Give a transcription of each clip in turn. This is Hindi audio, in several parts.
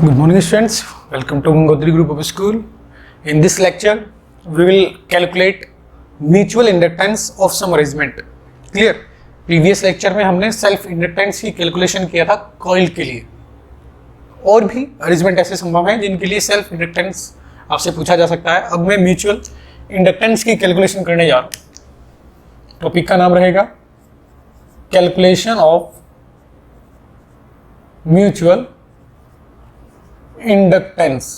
Good morning students, welcome to Gangotri Group of School. In this lecture, we will calculate mutual inductance of some arrangement. Clear? Previous lecture में हमने self inductance की calculation किया था coil के लिए. और भी arrangement ऐसे संभव हैं जिनके लिए self inductance आपसे पूछा जा सकता है. अब मैं mutual inductance की calculation करने जा रहा हूँ. टॉपिक का नाम रहेगा calculation of mutual inductance.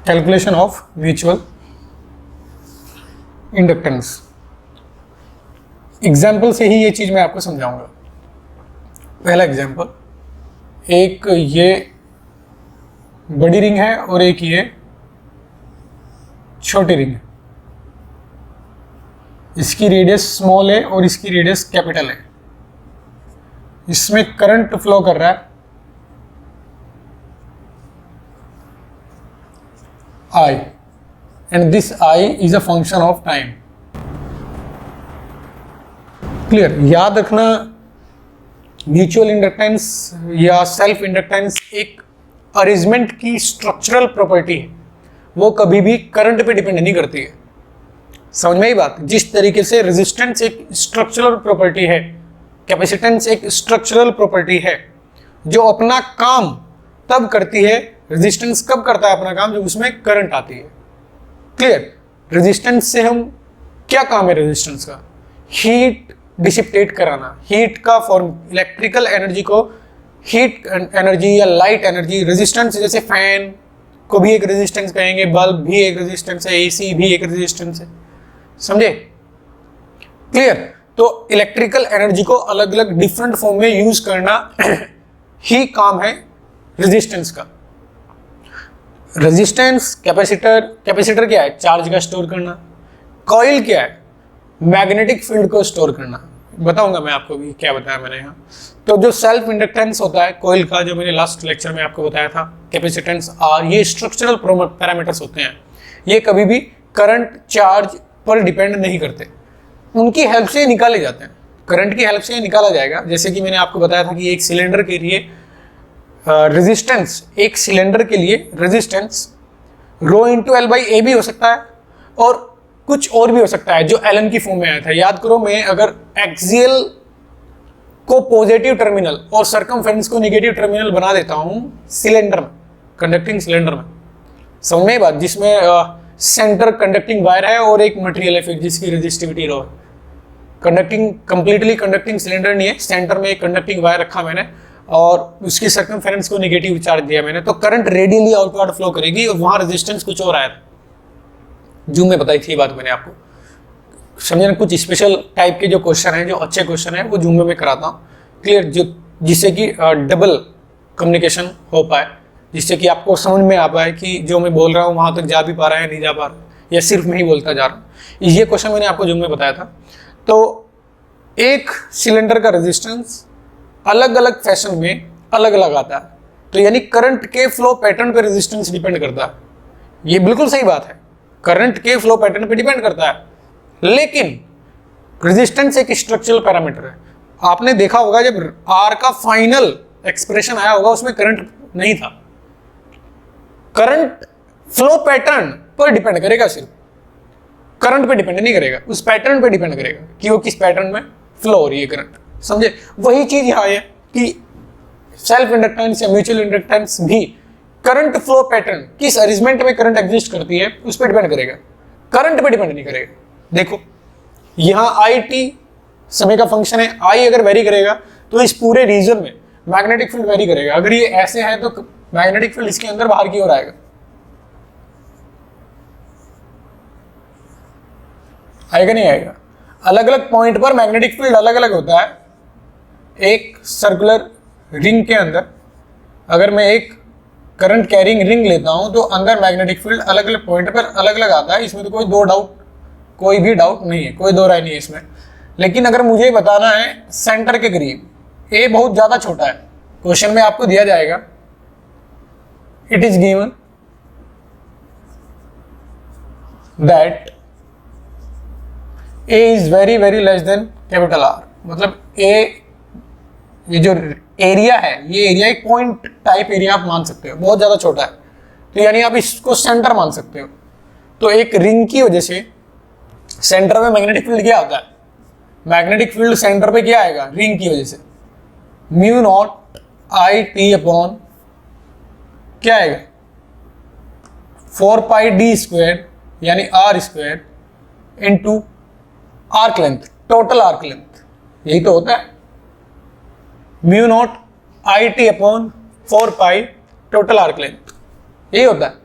Calculation of mutual inductance. Example से ही ये चीज मैं आपको समझाऊंगा. पहला एग्जाम्पल, एक ये बड़ी रिंग है और एक ये छोटी रिंग है. इसकी रेडियस स्मॉल है और इसकी रेडियस कैपिटल है. इसमें करंट फ्लो कर रहा है I, and this I is a function of time. Clear? याद रखना, म्यूचुअल इंडक्टेंस या सेल्फ इंडक्टेंस एक अरेंजमेंट की स्ट्रक्चरल प्रॉपर्टी है. वो कभी भी करंट पे डिपेंड नहीं करती है. समझ में आई बात? जिस तरीके से रेजिस्टेंस एक स्ट्रक्चरल प्रॉपर्टी है, कैपेसिटेंस एक स्ट्रक्चरल प्रॉपर्टी है जो अपना काम तब करती है. रेजिस्टेंस कब करता है अपना काम? जब उसमें करंट आती है. क्लियर? रेजिस्टेंस से हम क्या काम है? रेजिस्टेंस का हीट डिसिपेट कराना. हीट का फॉर्म, इलेक्ट्रिकल एनर्जी को हीट एनर्जी या लाइट एनर्जी. रेजिस्टेंस जैसे फैन को भी एक रेजिस्टेंस कहेंगे, बल्ब भी एक रेजिस्टेंस है, एसी भी एक रेजिस्टेंस है. समझे? क्लियर? तो इलेक्ट्रिकल एनर्जी को अलग अलग डिफरेंट फॉर्म में यूज करना ही काम है रेजिस्टेंस का. रेजिस्टेंस, कैपेसिटर क्या है? चार्ज का स्टोर करना. कॉइल क्या है? मैग्नेटिक फील्ड को स्टोर करना. बताऊंगा मैं आपको भी क्या बताया मैंने यहाँ. तो जो सेल्फ इंडक्टेंस होता है कॉइल का, जो मैंने लास्ट लेक्चर में आपको बताया था, कैपेसिटेंस आर, ये स्ट्रक्चरल पैरामीटर्स होते हैं. ये कभी भी करंट चार्ज पर डिपेंड नहीं करते. उनकी हेल्प से निकाले जाते हैं. करंट की हेल्प से निकाला जाएगा. जैसे कि मैंने आपको बताया था कि एक सिलेंडर के लिए रेजिस्टेंस, एक सिलेंडर के लिए resistance rho into L by A भी हो सकता है और कुछ और भी हो सकता है जो एलन की फॉर्म में आया था. याद करो, मैं अगर एक्सियल को पॉजिटिव टर्मिनल और सर्कमफेरेंस को नेगेटिव टर्मिनल बना देता हूं सिलेंडर में, कंडक्टिंग सिलेंडर में, समझ में बात, जिसमें सेंटर कंडक्टिंग वायर है और एक मटेरियल है फिर जिसकी रेजिस्टिविटी रो है. कंडक्टिंग, कंप्लीटली कंडक्टिंग सिलेंडर नहीं है, सेंटर में एक कंडक्टिंग वायर रखा मैंने और उसकी सर्कमफेरेंस को नेगेटिव चार्ज दिया मैंने, तो करंट रेडियली आउटवर्ड फ्लो करेगी और वहां रेजिस्टेंस कुछ और आया था. जो मैं बताई थी ये बात मैंने आपको. समझना, कुछ स्पेशल टाइप के जो क्वेश्चन है, जो अच्छे क्वेश्चन है, वो जूम में मैं कराता हूँ. क्लियर? जो जिससे कि डबल कम्युनिकेशन हो पाए, जिससे कि आपको समझ में आ पाए कि जो मैं बोल रहा हूँ वहां तक जा भी पा रहा है, नहीं जा पा रहा, या सिर्फ मैं ही बोलता जा रहा हूँ. ये क्वेश्चन मैंने आपको जूम में बताया था. तो एक सिलेंडर का रेजिस्टेंस अलग अलग फैशन में अलग अलग आता है. तो यानी करंट के फ्लो पैटर्न पे रेजिस्टेंस डिपेंड करता है. ये बिल्कुल सही बात है, करंट के फ्लो पैटर्न पे डिपेंड करता है. लेकिन रेजिस्टेंस एक स्ट्रक्चरल पैरामीटर है. आपने देखा होगा जब आर का फाइनल एक्सप्रेशन आया होगा उसमें करंट नहीं था. करंट फ्लो पैटर्न पर डिपेंड करेगा, सिर्फ करंट पे डिपेंड नहीं करेगा, उस पैटर्न पे डिपेंड करेगा कि वो किस पैटर्न में फ्लो हो रही है करंट. समझे? वही चीज यहाँ है कि सेल्फ इंडक्टेंस या म्यूचुअल इंडक्टेंस भी करंट फ्लो पैटर्न, किस अरेंजमेंट में करंट एग्जिस्ट करती है उस पर डिपेंड करेगा, करंट पे डिपेंड नहीं करेगा. देखो यहाँ आई टी समय का फंक्शन है. आई अगर वेरी करेगा तो इस पूरे रीजन में मैग्नेटिक फील्ड वेरी करेगा. अगर ये ऐसे है तो मैग्नेटिक फील्ड इसके अंदर बाहर की ओर आएगा. आएगा नहीं आएगा? अलग अलग पॉइंट पर मैग्नेटिक फील्ड अलग अलग होता है. एक सर्कुलर रिंग के अंदर अगर मैं एक करंट कैरिंग रिंग लेता हूं तो अंदर मैग्नेटिक फील्ड अलग अलग पॉइंट पर अलग अलग आता है. इसमें तो कोई भी डाउट नहीं है, कोई दो राय नहीं है इसमें. लेकिन अगर मुझे बताना है सेंटर के करीब ए बहुत ज्यादा छोटा है, क्वेश्चन में आपको दिया जाएगा, it is given that A is very very less than capital R. मतलब ए ये जो एरिया है, ये एरिया एक पॉइंट टाइप एरिया आप मान सकते हो, बहुत ज़्यादा छोटा है, तो यानी आप इसको सेंटर मान सकते हो। तो एक रिंग की वजह से सेंटर में मैग्नेटिक फील्ड क्या होता है, मैग्नेटिक फील्ड सेंटर पे क्या आएगा, रिंग की वजह से mu naught I t upon क्या आएगा 4 पाई डी स्क्वायर यानी r square into arc length, total arc length, यही तो होता है mu naught I t upon 4 pi total arc length, यही होता है।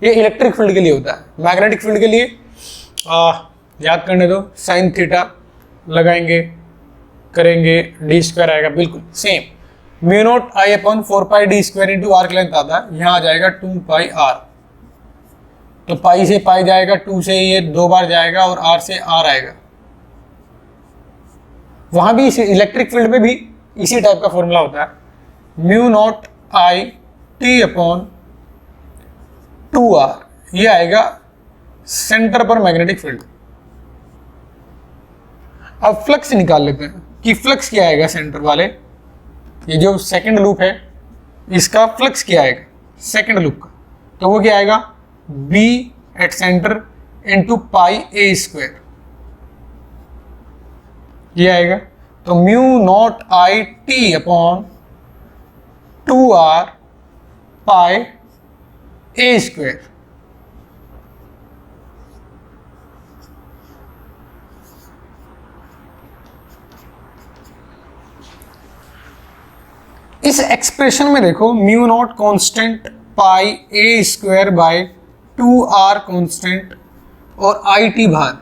ये इलेक्ट्रिक फील्ड के लिए होता है। मैग्नेटिक फील्ड के लिए याद करने दो, साइन थीटा लगाएंगे, करेंगे, डी स्क्वायर आएगा, बिल्कुल same mu naught I upon 4 pi D square into arc length आता है, यहाँ आ जाएगा 2 पाई आर, तो पाई से पाई जाएगा, 2 से ये 2 बार जाएगा और आर से आर आएगा। वहां भी इलेक्ट्रिक फील्ड में भी इसी टाइप का फॉर्मूला होता है mu naught I t upon 2r, ये आएगा सेंटर पर मैग्नेटिक फील्ड। अब फ्लक्स निकाल लेते हैं कि फ्लक्स क्या आएगा सेंटर वाले, ये जो सेकंड लूप है इसका फ्लक्स क्या आएगा सेकंड लूप का, तो वो क्या आएगा b at centre into pi A square, ये आएगा। तो mu naught I t upon 2r pi A square, इस एक्सप्रेशन में देखो म्यू नॉट कांस्टेंट, पाई ए स्क्वायर बाय 2r कांस्टेंट और आई टी बाहर,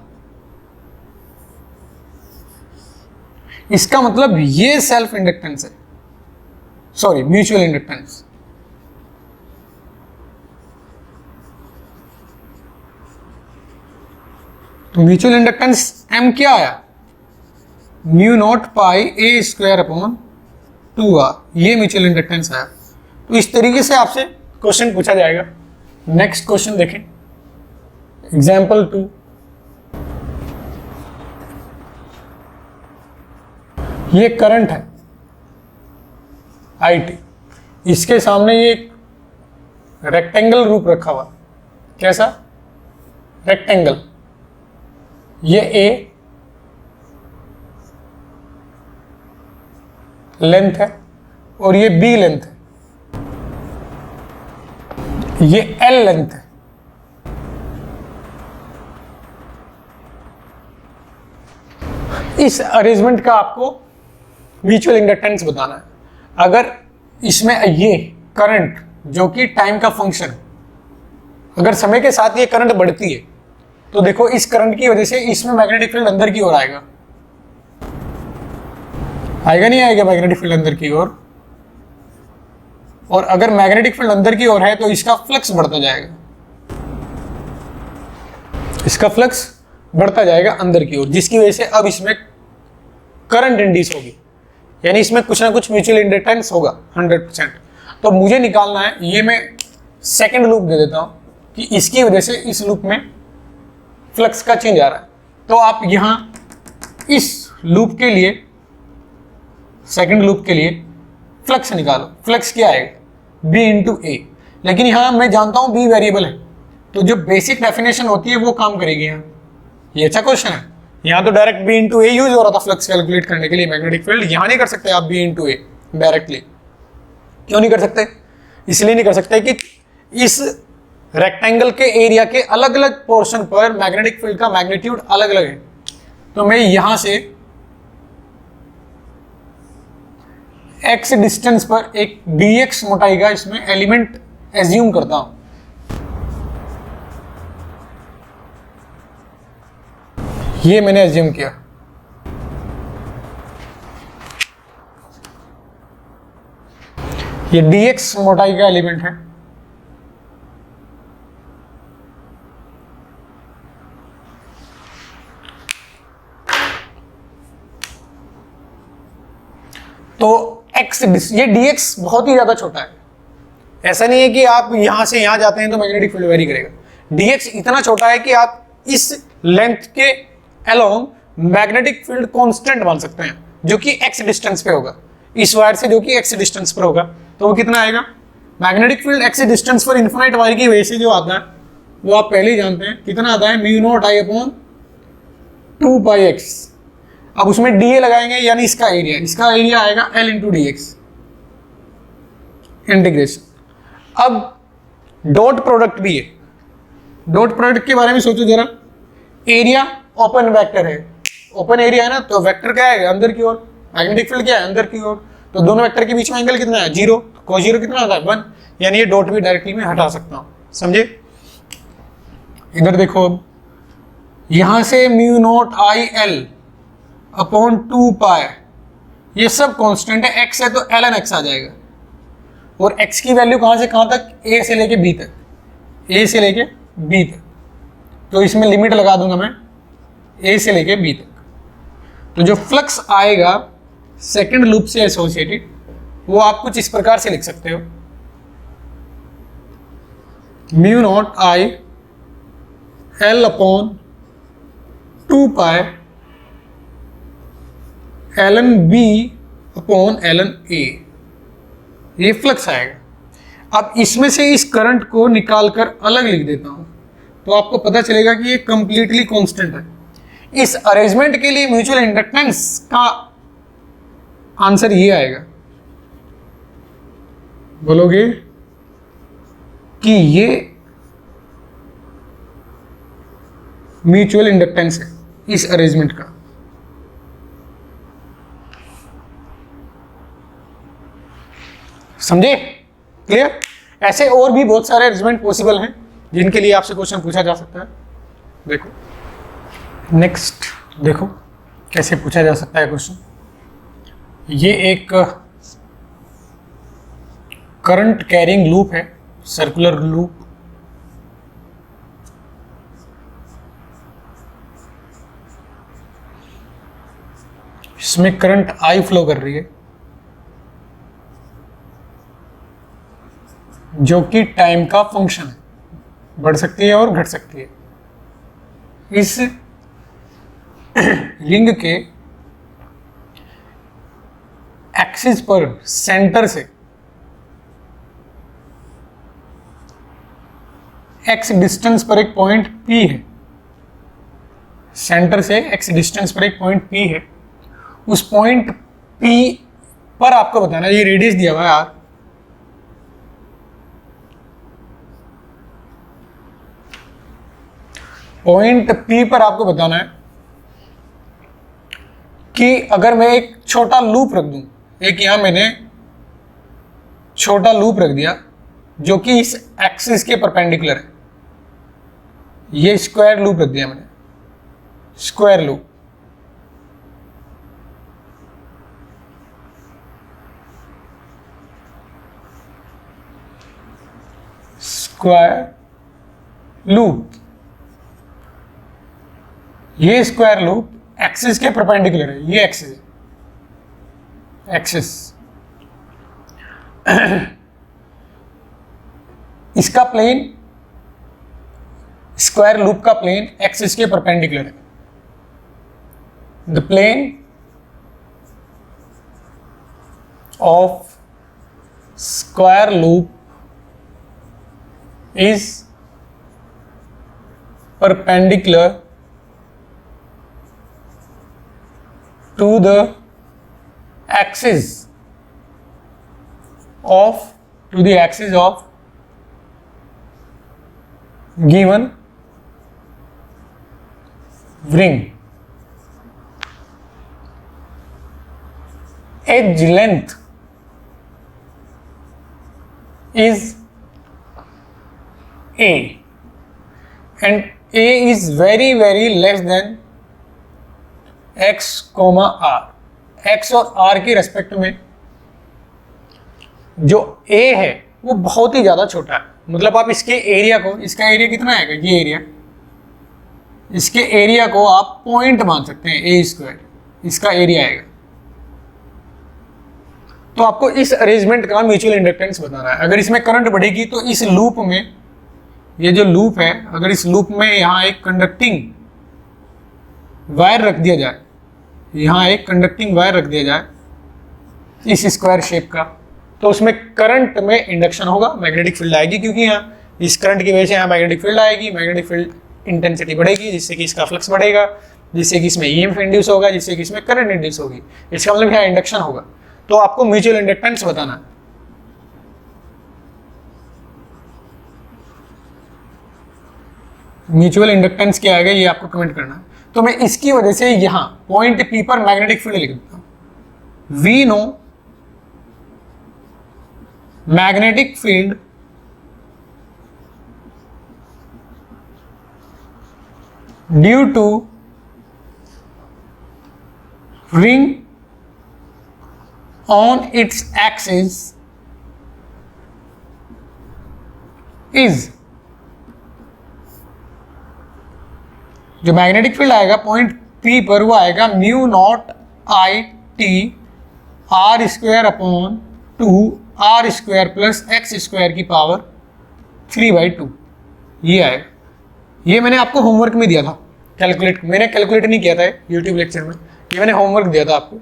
इसका मतलब ये सेल्फ इंडक्टेंस है, सॉरी म्यूचुअल इंडक्टेंस। तो म्यूचुअल इंडक्टेंस m क्या आया, म्यू नॉट पाई ए स्क्वायर अपॉन 2r, ये म्यूचुअल इंडक्टेंस आया। तो इस तरीके से आपसे क्वेश्चन पूछा जाएगा। नेक्स्ट क्वेश्चन देखें, एग्जाम्पल 2, ये करंट है IT, इसके सामने ये रेक्टेंगल रूप रखा हुआ, कैसा रेक्टेंगल, ये A लेंथ है और ये B लेंथ है, ये L लेंथ है। इस अरेंजमेंट का आपको म्यूचुअल इंडक्टेंस बताना है। अगर इसमें ये करंट जो कि टाइम का फंक्शन, अगर समय के साथ ये करंट बढ़ती है तो देखो इस करंट की वजह से इसमें मैग्नेटिक फील्ड अंदर की ओर आएगा, आएगा नहीं आएगा मैग्नेटिक फील्ड अंदर की ओर, और अगर मैग्नेटिक फील्ड अंदर की ओर है तो इसका फ्लक्स बढ़ता जाएगा, इसका फ्लक्स बढ़ता जाएगा अंदर की ओर, जिसकी वजह से अब इसमें करंट इंड्यूस होगी, यानी इसमें कुछ ना कुछ म्यूचुअल इंडक्टेंस होगा 100%। तो मुझे निकालना है, ये मैं सेकंड लूप दे देता हूं कि इसकी वजह से इस लूप में फ्लक्स का चेंज आ रहा है। तो आप यहां इस लूप के लिए, सेकंड लूप के लिए फ्लक्स निकालो, फ्लक्स क्या आएगा B इंटू ए, लेकिन यहां मैं जानता हूं B वेरिएबल है, तो जो बेसिक डेफिनेशन होती है वो काम करेगी यहाँ। ये अच्छा क्वेश्चन है, यहाँ तो डायरेक्ट B इंटू ए यूज हो रहा था फ्लक्स कैलकुलेट करने के लिए मैग्नेटिक फील्ड, यहाँ नहीं कर सकते आप B इंटू ए डायरेक्टली। क्यों नहीं कर सकते, इसलिए नहीं कर सकते कि इस रेक्टेंगल के एरिया के अलग अलग पोर्शन पर मैग्नेटिक फील्ड का मैग्नीट्यूड अलग अलग है। तो मैं यहां से x डिस्टेंस पर एक dx मोटाई का इसमें एलिमेंट एज्यूम करता हूं, ये मैंने एज्यूम किया। ये dx मोटाई का एलिमेंट है, तो ये dx बहुत ही ज्यादा छोटा है, ऐसा नहीं है कि आप यहां से यहां जाते हैं तो मैग्नेटिक फील्ड वेरी करेगा। dx इतना छोटा है कि आप इस लेंथ के अलोंग मैग्नेटिक फील्ड कांस्टेंट मान सकते हैं, जो कि x डिस्टेंस पे होगा। इस वायर से जो कि एक्स डिस्टेंस पर होगा, तो वो कितना आएगा? मैग्नेटिक फील्ड एक्स डिस्टेंस पर इन्फिनाइट वायर की वजह से जो आता है वो आप पहले ही जानते हैं, कितना आता है? Mu naught I upon 2 pi x. अब उसमें डी ए लगाएंगे, यानी इसका एरिया आएगा L into D x integration. अब डॉट प्रोडक्ट भी है, डॉट प्रोडक्ट के बारे में सोचो जरा। एरिया ओपन वेक्टर है, ओपन एरिया है ना, तो वेक्टर क्या है? अंदर की ओर। मैग्नेटिक फील्ड क्या है? अंदर की ओर। तो दोनों वेक्टर के बीच में एंगल कितना है? 0। को 0 कितना आता है? 1। यानी ये डॉट भी डायरेक्टली मैं हटा सकता हूं, समझे? इधर देखो, अब यहां से mu naught I l upon 2 पाई, ये सब कांस्टेंट है। एक्स है तो एल एन एक्स आ जाएगा, और एक्स की वैल्यू कहां से कहां तक? ए से लेके बी तक, ए से लेके बी तक। तो इसमें लिमिट लगा दूंगा मैं ए से लेके बी तक। तो जो फ्लक्स आएगा सेकंड लूप से एसोसिएटेड, वो आप कुछ इस प्रकार से लिख सकते हो, mu naught I l upon 2 pi l n b upon l n a, ये फ्लक्स आएगा। अब इसमें से इस करंट को निकालकर अलग लिख देता हूं, तो आपको पता चलेगा कि ये कंप्लीटली कांस्टेंट है। इस अरेंजमेंट के लिए म्यूचुअल इंडक्टेंस का आंसर ये आएगा, बोलोगे कि ये म्यूचुअल इंडक्टेंस है इस अरेंजमेंट का। समझे? क्लियर? ऐसे और भी बहुत सारे अरेंजमेंट पॉसिबल हैं जिनके लिए आपसे क्वेश्चन पूछा जा सकता है। देखो नेक्स्ट, देखो कैसे पूछा जा सकता है क्वेश्चन। ये एक करंट कैरिंग लूप है, सर्कुलर लूप। इसमें करंट आई फ्लो कर रही है, जो कि टाइम का फंक्शन है, बढ़ सकती है और घट सकती है। इस रिंग के एक्सिस पर सेंटर से एक्स डिस्टेंस पर एक पॉइंट P है, सेंटर से एक्स डिस्टेंस पर एक पॉइंट P है। उस पॉइंट P पर आपको बताना, ये रेडियस दिया हुआ है यार, पॉइंट P पर आपको बताना है कि अगर मैं एक छोटा लूप रख दूं, एक यहां मैंने छोटा लूप रख दिया जो कि इस एक्सिस के परपेंडिकुलर है, ये स्क्वायर लूप रख दिया मैंने, स्क्वायर लूप। स्क्वायर लूप, ये स्क्वायर लूप एक्सिस के परपेंडिकुलर है, ये एक्सिस है, एक्सिस। इसका प्लेन, स्क्वायर लूप का प्लेन एक्सिस के परपेंडिकुलर है। The plane of square loop is perpendicular to the axis of given ring. Edge length is A, and A is very less than x, r. x और r की रेस्पेक्ट में जो A है वो बहुत ही ज्यादा छोटा है। मतलब आप इसके एरिया को, इसका एरिया कितना आएगा, ये एरिया, इसके एरिया को आप पॉइंट मान सकते हैं ए स्क्वायर, इसका एरिया आएगा। तो आपको इस अरेंजमेंट का म्यूचुअल इंडक्टेंस बताना है। अगर इसमें करंट बढ़ेगी तो इस लूप में, ये जो लूप है, अगर इस लूप में यहाँ एक कंडक्टिंग वायर रख दिया जाए, यहाँ एक कंडक्टिंग वायर रख दिया जाए, इस स्क्वायर शेप का, तो उसमें करंट में इंडक्शन होगा, मैग्नेटिक फील्ड आएगी, क्योंकि यहाँ इस करंट की वजह से यहाँ मैग्नेटिक फील्ड आएगी, मैग्नेटिक फील्ड इंटेंसिटी बढ़ेगी, जिससे कि इसका फ्लक्स बढ़ेगा, जिससे कि इसमें ईएमएफ इंड्यूस होगा, जिससे कि इसमें करंट इंड्यूस होगी। इसका मतलब यहाँ इंडक्शन होगा। तो आपको म्यूचुअल इंडक्टेंस बताना है। म्यूचुअल इंडक्टेंस क्या आएगा ये आपको कमेंट करना है। तो मैं इसकी वजह से यहां पॉइंट पी पर मैग्नेटिक फील्ड लिख देता हूं। We know magnetic field due to ring on its axis is, जो मैग्नेटिक फील्ड आएगा पॉइंट पी पर वो आएगा mu naught I t r square upon 2 are square plus x square की पावर 3/2, ये आएगा। ये मैंने आपको होमवर्क में दिया था, मैंने कैलकुलेट नहीं किया था यूट्यूब लेक्चर में, ये मैंने होमवर्क दिया था आपको।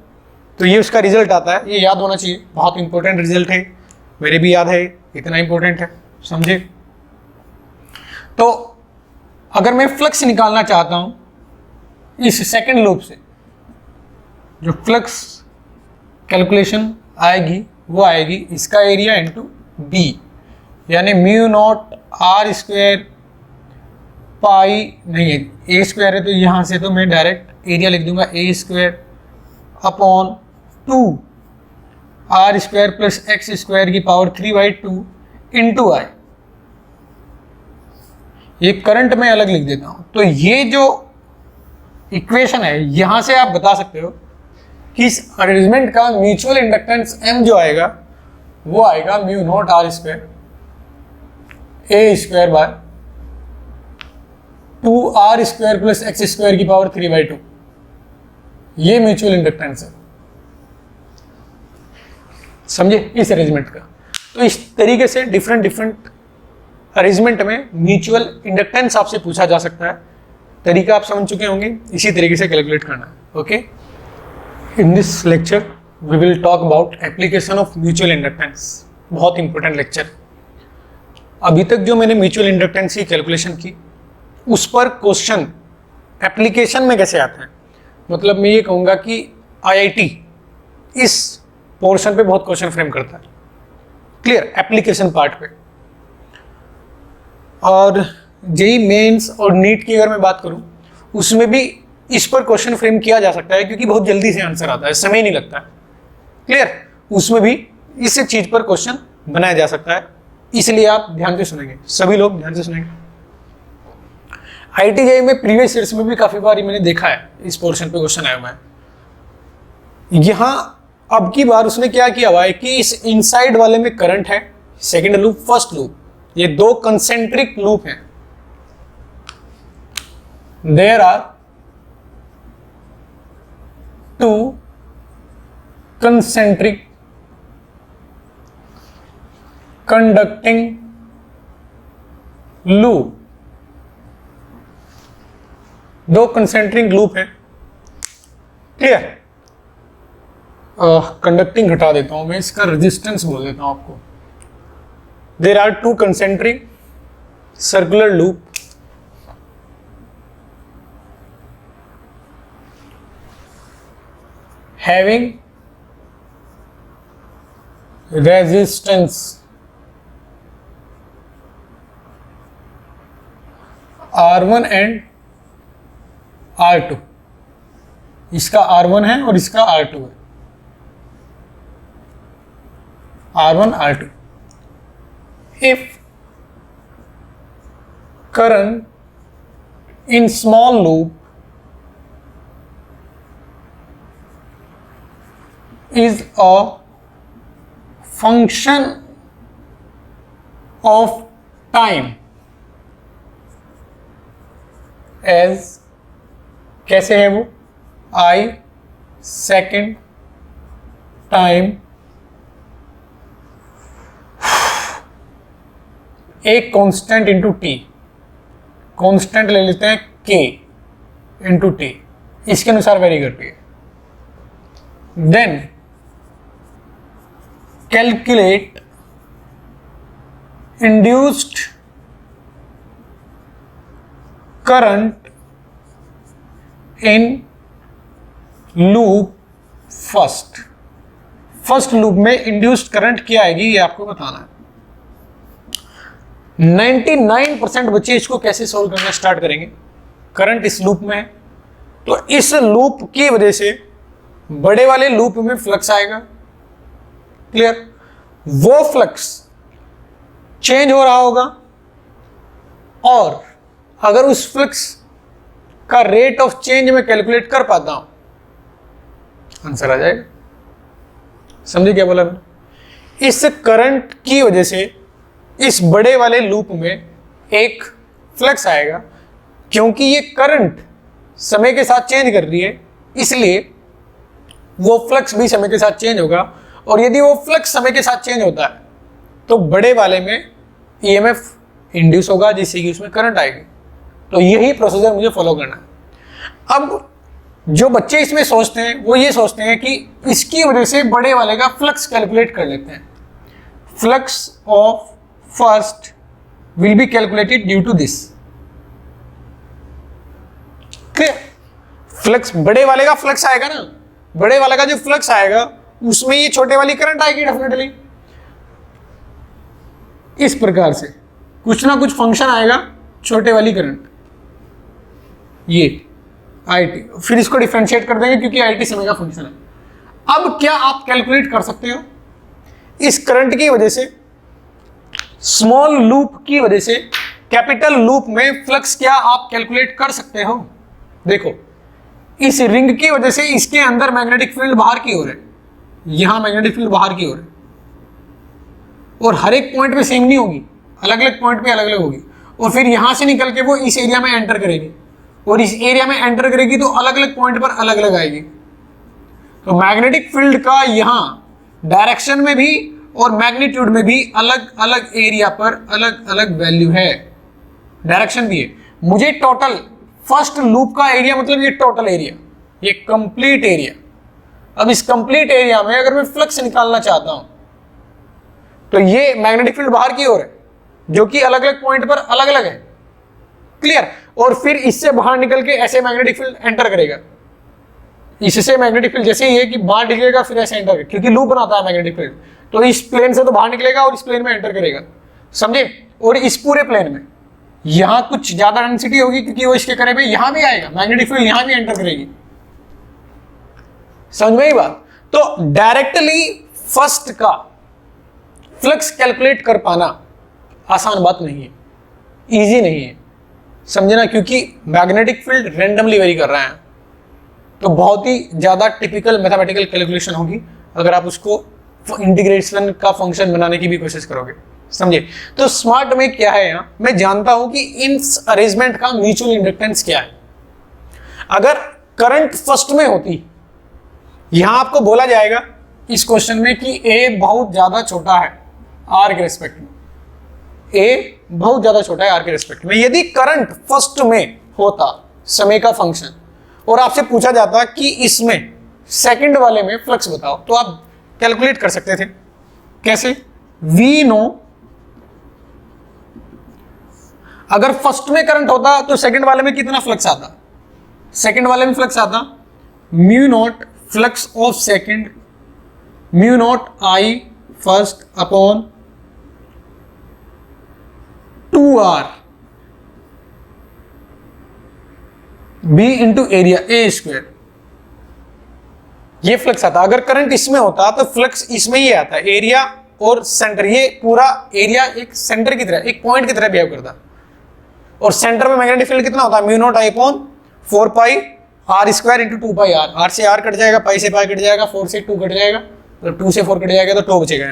तो ये उसका रिजल्ट आता है, ये याद होना चाहिए, बहुत इंपॉर्टेंट रिजल्ट है, मेरे भी याद है, इतना इंपॉर्टेंट है, समझे। तो अगर मैं फ्लक्स निकालना चाहता हूं इस सेकंड लूप से, जो फ्लक्स कैलकुलेशन आएगी वो आएगी इसका एरिया इंटू बी, यानी mu naught r square pi, नहीं है ए स्क्वायर है तो यहां से तो मैं डायरेक्ट एरिया लिख दूंगा A square upon 2 are square plus x square की पावर 3/2 इंटू आई। ये करंट में अलग लिख देता हूं। तो ये जो इक्वेशन है यहां से आप बता सकते हो कि इस अरेंजमेंट का म्यूचुअल इंडक्टेंस M जो आएगा वो आएगा mu naught r square a square by 2 are square plus x square की पावर 3/2। ये म्यूचुअल इंडक्टेंस है, समझे, इस अरेंजमेंट का। तो इस तरीके से डिफरेंट अरेंजमेंट में म्यूचुअल इंडक्टेंस आपसे पूछा जा सकता है। तरीका आप समझ चुके होंगे, इसी तरीके से कैलकुलेट करना है। Okay, in this lecture we will talk about application of mutual inductance. बहुत इंपॉर्टेंट लेक्चर। अभी तक जो मैंने म्यूचुअल इंडक्टेंस की कैलकुलेशन की उस पर क्वेश्चन एप्लीकेशन में कैसे आते हैं, मतलब मैं ये कहूँगा कि IIT इस पोर्शन पे बहुत क्वेश्चन फ्रेम करता है, क्लियर, एप्लीकेशन पार्ट पे। और जेई मेंस और नीट की अगर मैं बात करूं उसमें भी इस पर क्वेश्चन फ्रेम किया जा सकता है, क्योंकि बहुत जल्दी से आंसर आता है, समय नहीं लगता है, क्लियर। उसमें भी इस चीज पर क्वेश्चन बनाया जा सकता है, इसलिए आप ध्यान से सुनेंगे, सभी लोग ध्यान से सुनेंगे। IIT जेई में प्रीवियस ईयर्स में भी काफी बार मैंने देखा है इस पोर्शन पे क्वेश्चन आया हुआ है। यहां अब की बार उसने क्या किया हुआ है कि इस इनसाइड वाले में करंट है, सेकेंड लूप, फर्स्ट लूप, ये दो कंसेंट्रिक लूप हैं। There are 2 concentric conducting loop, दो कंसेंट्रिक लूप है, क्लियर। कंडक्टिंग हटा देता हूं मैं, इसका रेजिस्टेंस बोल देता हूं आपको। There are 2 concentric circular loop having resistance R1 and R2। इसका R1 है और इसका R2 है, R1 R2। If current in small loop is a function of time, as कैसे है वो, I second time एक कांस्टेंट इंटू टी, कांस्टेंट ले लेते हैं के इंटू टी, इसके अनुसार वेरी करती है। Then calculate induced current in loop first loop में इंड्यूस्ड करंट क्या आएगी ये आपको बताना है। 99% बच्चे इसको कैसे सॉल्व करना स्टार्ट करेंगे। करंट इस लूप में है तो इस लूप की वजह से बड़े वाले लूप में फ्लक्स आएगा। क्लियर? वो फ्लक्स चेंज हो रहा होगा और अगर उस फ्लक्स का रेट ऑफ चेंज में कैलकुलेट कर पाता हूं, आंसर आ जाएगा। समझे क्या बोला मैंने? इस करंट की वजह से इस बड़े वाले लूप में एक फ्लक्स आएगा, क्योंकि ये करंट समय के साथ चेंज कर रही है, इसलिए वो फ्लक्स भी समय के साथ चेंज होगा। और यदि वो फ्लक्स समय के साथ चेंज होता है तो बड़े वाले में ईएमएफ इंड्यूस होगा, जिससे कि उसमें करंट आएगी। तो यही प्रोसीजर मुझे फॉलो करना है। अब जो बच्चे इसमें सोचते हैं वो ये सोचते हैं कि इसकी वजह से बड़े वाले का फ्लक्स कैलकुलेट कर लेते हैं। Flux of first will be calculated due to this. Flux, बड़े वाले का फ्लक्स आएगा ना, बड़े वाले का जो फ्लक्स आएगा उसमें ये छोटे वाली करंट आएगी डेफिनेटली। इस प्रकार से कुछ ना कुछ फंक्शन आएगा छोटे वाली करंट, ये आईटी, फिर इसको डिफरेंशिएट कर देंगे क्योंकि आईटी समय का फंक्शन है। अब क्या आप कैलकुलेट कर सकते हो इस करंट की वजह से, स्मॉल लूप की वजह से कैपिटल लूप में फ्लक्स क्या आप कैलकुलेट कर सकते हो? देखो, इस रिंग की वजह से इसके अंदर मैग्नेटिक फील्ड बाहर की ओर है, यहां मैग्नेटिक फील्ड बाहर की ओर है, और हर एक पॉइंट पे सेम नहीं होगी, अलग अलग पॉइंट पे अलग अलग होगी। और फिर यहां से निकल के वो इस एरिया में एंटर करेगी, और इस एरिया में एंटर करेगी तो अलग अलग पॉइंट पर अलग अलग आएगी। तो मैग्नेटिक फील्ड का यहां डायरेक्शन में भी और मैग्नीट्यूड में भी अलग अलग एरिया पर अलग अलग वैल्यू है, डायरेक्शन भी है। मुझे टोटल फर्स्ट लूप का एरिया, मतलब ये टोटल एरिया, ये कंप्लीट एरिया, अब इस कंप्लीट एरिया में अगर मैं फ्लक्स निकालना चाहता हूं तो ये मैग्नेटिक फील्ड बाहर की ओर है, जो कि अलग अलग पॉइंट पर अलग अलग है। क्लियर? और फिर इससे बाहर निकल के ऐसे मैग्नेटिक फील्ड एंटर करेगा, इससे मैग्नेटिक फील्ड जैसे ही है कि बाहर निकलेगा फिर ऐसे एंटर करेगा, क्योंकि लूप बनाता है मैग्नेटिक फील्ड। तो इस प्लेन से तो बाहर निकलेगा और इस प्लेन में एंटर करेगा, समझे? और इस पूरे प्लेन में यहां कुछ ज्यादा डेंसिटी होगी क्योंकि वो इसके करीब है, यहां भी आएगा मैग्नेटिक फील्ड, यहां भी एंटर करेगी। समझ में ही बात? तो डायरेक्टली फर्स्ट का फ्लक्स कैलकुलेट कर पाना आसान बात नहीं है, इजी नहीं है, समझना, क्योंकि मैग्नेटिक फील्ड रैंडमली वेरी कर रहा है। तो बहुत ही ज्यादा टिपिकल मैथमेटिकल कैलकुलेशन होगी अगर आप उसको इंटीग्रेशन का फंक्शन बनाने की भी कोशिश करोगे, समझे? तो स्मार्ट में क्या है, यहां मैं जानता हूं कि इन अरेंजमेंट का म्यूचुअल इंडक्टेंस क्या है। अगर करंट फर्स्ट में होती, यहां आपको बोला जाएगा इस क्वेश्चन में कि ए बहुत ज्यादा छोटा है आर के रेस्पेक्ट में, ए बहुत ज्यादा छोटा है आर के रेस्पेक्ट में। यदि करंट फर्स्ट में होता समय का फंक्शन और आपसे पूछा जाता कि इसमें सेकंड वाले में फ्लक्स बताओ, तो आप कैलकुलेट कर सकते थे। कैसे? वी नो, अगर फर्स्ट में करंट होता तो सेकंड वाले में कितना फ्लक्स आता? सेकंड वाले में फ्लक्स आता mu naught flux of second, mu naught I first upon 2r b into area A square, ये फ्लक्स आता। अगर करंट इसमें होता तो फ्लक्स इसमें ही आता, एरिया और सेंटर, ये पूरा एरिया एक सेंटर की तरह, एक पॉइंट की तरह बिहेव करता। और सेंटर में मैग्नेटिक फील्ड कितना होता है? Mu naught I upon 4 pi r square into 2 pi r, r से आर कट जाएगा, पाई से पाई कट जाएगा, 4 से 2 कट जाएगा, तो 2 से 4 कट जाएगा तो 2 बचेगा।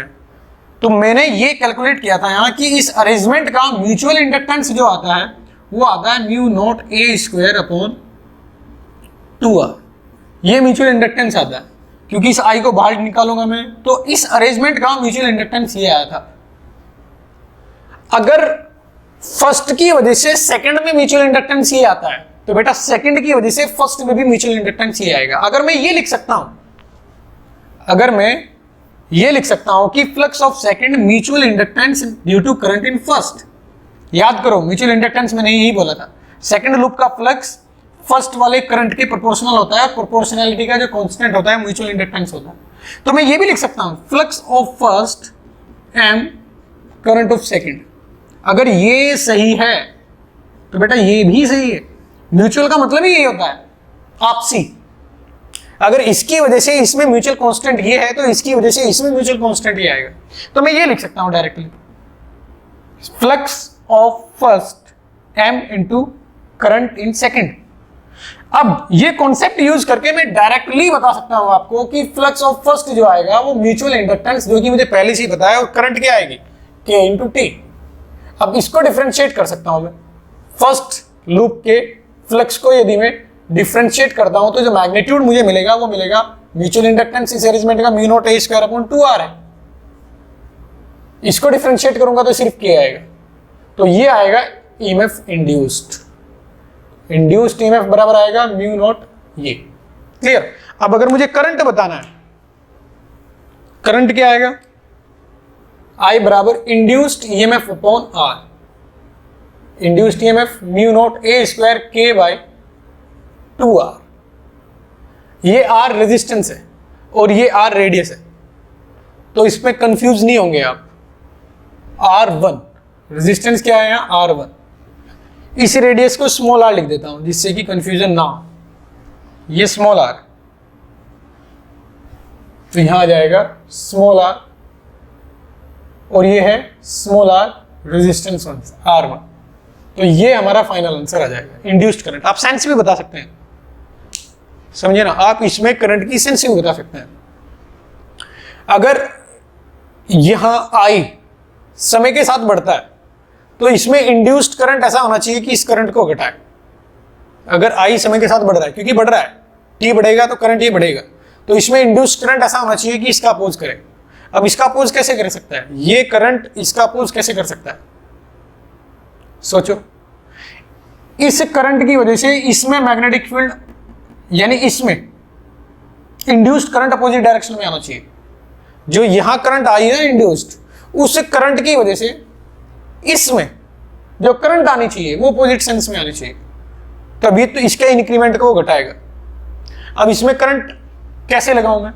तो मैंने ये कैलकुलेट किया था यहाँ कि इस अरेंजमेंट का म्यूचुअल इंडक्टेंस जो आता है वो आता है mu naught a square upon 2r, ये म्यूचुअल इंडक्टेंस आता है। क्योंकि इस आई को बाहर निकालूंगा मैं, तो इस अरेंजमेंट का म्यूचुअल इंडक्टेंस ये आया था। अगर फर्स्ट की वजह से सेकंड में म्यूचुअल इंडक्टेंस ये आता है तो बेटा सेकंड की वजह से फर्स्ट में भी म्यूचुअल इंडक्टेंस ये आएगा। अगर मैं ये लिख सकता हूं, अगर मैं ये लिख सकता हूं कि flux of second mutual inductance due to current in first. याद करो म्यूचुअल इंडक्टेंस मैंने यही बोला था, सेकंड लूप का फ्लक्स फर्स्ट वाले करंट के प्रोपोर्शनल होता है, प्रोपोर्शनैलिटी का जो कांस्टेंट होता है म्यूचुअल इंडक्टेंस होता है। तो मैं ये भी लिख सकता हूं flux of first M current of second. अगर ये सही है तो बेटा ये भी सही है। म्यूचुअल का मतलब ही यही होता है, आपसी। अगर इसकी वजह से इसमें म्यूचुअल कांस्टेंट ये है तो इसकी वजह से इसमें म्यूचुअल कांस्टेंट ये आएगा। तो मैं ये लिख सकता हूं directly, flux of first M into current in second. अब ये कॉन्सेप्ट यूज करके मैं डायरेक्टली बता सकता हूं आपको कि फ्लक्स ऑफ फर्स्ट जो आएगा वो म्यूचुअल इंडक्टेंस, जो कि मुझे पहले से ही बताया, और करंट क्या आएगी, के इंटू टी। अब इसको डिफरेंशिएट कर सकता हूं मैं। फर्स्ट लूप के फ्लक्स को यदि मैं डिफरेंशिएट करता हूं तो जो मैग्नीट्यूड मुझे मिलेगा वो मिलेगा म्यूचुअल इंडक्टेंस इस अरेंजमेंट का mu naught a square upon 2r है। इसको डिफरेंशिएट करूंगा तो सिर्फ के आएगा, तो ये आएगा ईएमएफ इंड्यूस्ड। इंड्यूस्ड ईएमएफ बराबर आएगा म्यू नॉट ये। क्लियर। अब अगर मुझे करंट बताना है, करंट क्या आएगा, I बराबर induced EMF upon R. Induced EMF mu naught a square के बाय 2r। ये r रेजिस्टेंस है और ये r रेडियस है, तो इसमें कंफ्यूज नहीं होंगे आप। R1 रेजिस्टेंस क्या है यहाँ, R1। इस रेडियस को स्मॉल r लिख देता हूं जिससे कि कंफ्यूजन ना हो। ये स्मॉल r, तो यहां आ जाएगा स्मॉल r, और ये है स्मॉल r रेजिस्टेंस R1। तो ये हमारा फाइनल आंसर आ जाएगा, इंड्यूस्ड करंट। आप सेंस भी बता सकते हैं, समझे ना, आप इसमें करंट की सेंस भी बता सकते हैं। अगर यहां I समय के साथ बढ़ता है तो इसमें इंड्यूस्ड करंट ऐसा होना चाहिए कि इस करंट को घटाए। अगर I समय के साथ बढ़ रहा है, क्योंकि बढ़ रहा है, T बढ़ेगा तो करंट ये बढ़ेगा, तो इसमें इंड्यूस्ड करंट ऐसा होना चाहिए कि इसका अपोज करे। अब इसका अपोज कैसे कर सकता है, ये करंट इसका अपोज कैसे कर सकता है, सोचो। इस करंट की वजह से इसमें मैग्नेटिक फील्ड, यानी इसमें इंड्यूस्ड करंट अपोजिट डायरेक्शन में आना चाहिए। जो यहां करंट आई है इंड्यूस्ड, उस करंट की वजह से इसमें जो करंट आनी चाहिए वो अपोजिट सेंस में आनी चाहिए, तभी तो इसके इंक्रीमेंट को घटाएगा। अब इसमें करंट कैसे लगाऊं मैं,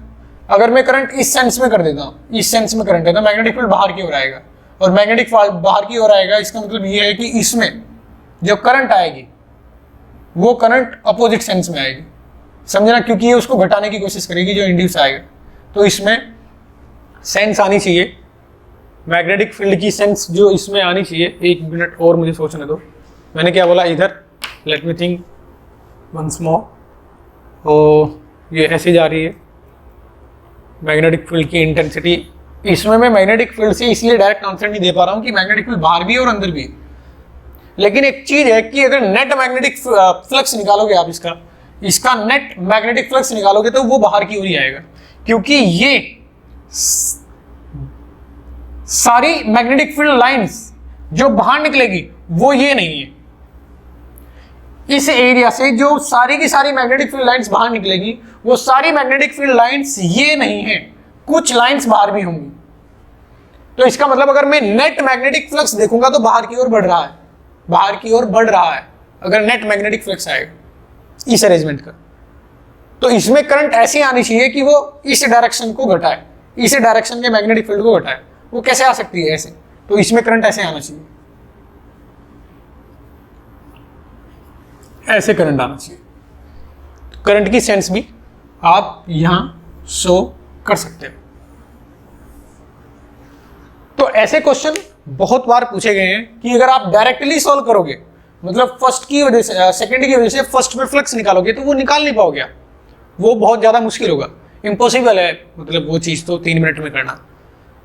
अगर मैं करंट इस सेंस में कर देता हूं, इस सेंस में करंट है तो मैग्नेटिक फील्ड बाहर की ओर आएगा, और मैग्नेटिक फील्ड बाहर की ओर आएगा, इसका मतलब ये है कि इसमें जो करंट आएगी वो करंट अपोजिट सेंस में आएगी, समझना, क्योंकि ये उसको घटाने की कोशिश करेगी जो इंड्यूस आएगा। तो इसमें सेंस आनी चाहिए, मैग्नेटिक फील्ड की सेंस जो इसमें आनी चाहिए। एक मिनट और मुझे सोचने दो, मैंने क्या बोला इधर, let me think once more. ओ ये ऐसे जा रही है मैग्नेटिक फील्ड की इंटेंसिटी। इसमें मैं मैग्नेटिक फील्ड से इसलिए डायरेक्ट आंसर नहीं दे पा रहा हूँ कि मैग्नेटिक फील्ड बाहर भी है और अंदर भी है, लेकिन एक चीज है कि अगर नेट मैग्नेटिक फ्लक्स निकालोगे आप, इसका नेट मैग्नेटिक फ्लक्स निकालोगे तो वो बाहर की ओर ही आएगा, क्योंकि ये सारी मैग्नेटिक फील्ड लाइंस जो बाहर निकलेगी वो ये नहीं है। इस एरिया से जो सारी की सारी मैग्नेटिक फील्ड लाइंस बाहर निकलेगी वो सारी मैग्नेटिक फील्ड लाइंस ये नहीं है, कुछ लाइंस बाहर भी होंगी। तो इसका मतलब अगर मैं नेट मैग्नेटिक फ्लक्स देखूंगा तो बाहर की ओर बढ़ रहा है, बाहर की ओर बढ़ रहा है अगर नेट मैग्नेटिक फ्लक्स आएगा इस अरेंजमेंट का। तो इसमें करंट ऐसी आनी चाहिए कि वो इस डायरेक्शन को घटाए, इस डायरेक्शन के मैग्नेटिक फील्ड को घटाए। वो कैसे आ सकती है, ऐसे, तो इसमें करंट ऐसे आना चाहिए, ऐसे करंट आना चाहिए। करंट की सेंस भी आप यहां शो कर सकते हो। तो ऐसे क्वेश्चन बहुत बार पूछे गए हैं कि अगर आप डायरेक्टली सॉल्व करोगे, मतलब फर्स्ट की वजह से सेकंड की वजह से फर्स्ट में फ्लक्स निकालोगे तो वो निकाल नहीं पाओगे आप, वो बहुत ज्यादा मुश्किल होगा, इम्पॉसिबल है, मतलब वो चीज तो 3 मिनट में करना।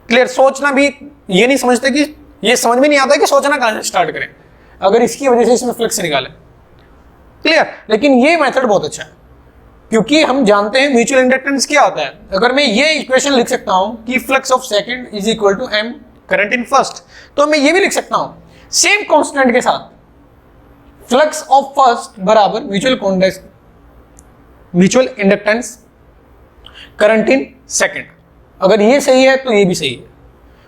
क्लियर। सोचना भी ये नहीं समझते कि ये समझ में नहीं आता कि सोचना कहां से स्टार्ट करें अगर इसकी वजह से इसमें फ्लक्स निकाले। क्लियर। लेकिन ये मेथड बहुत अच्छा है क्योंकि हम जानते हैं म्यूचुअल इंडक्टेंस क्या होता है। अगर मैं ये इक्वेशन लिख सकता हूं कि flux of second is equal to M current in first, तो मैं ये भी लिख सकता हूं सेम कांस्टेंट के साथ, फ्लक्स ऑफ फर्स्ट बराबर mutual inductance current in second. अगर ये सही है तो ये भी सही है,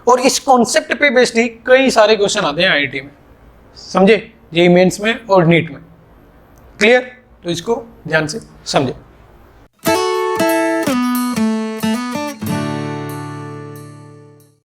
और इस कॉन्सेप्ट पे बेस्ड ही कई सारे क्वेश्चन आते हैं आईआईटी में, समझे, जेईई मेंस में और नीट में। क्लियर? तो इसको ध्यान से समझे।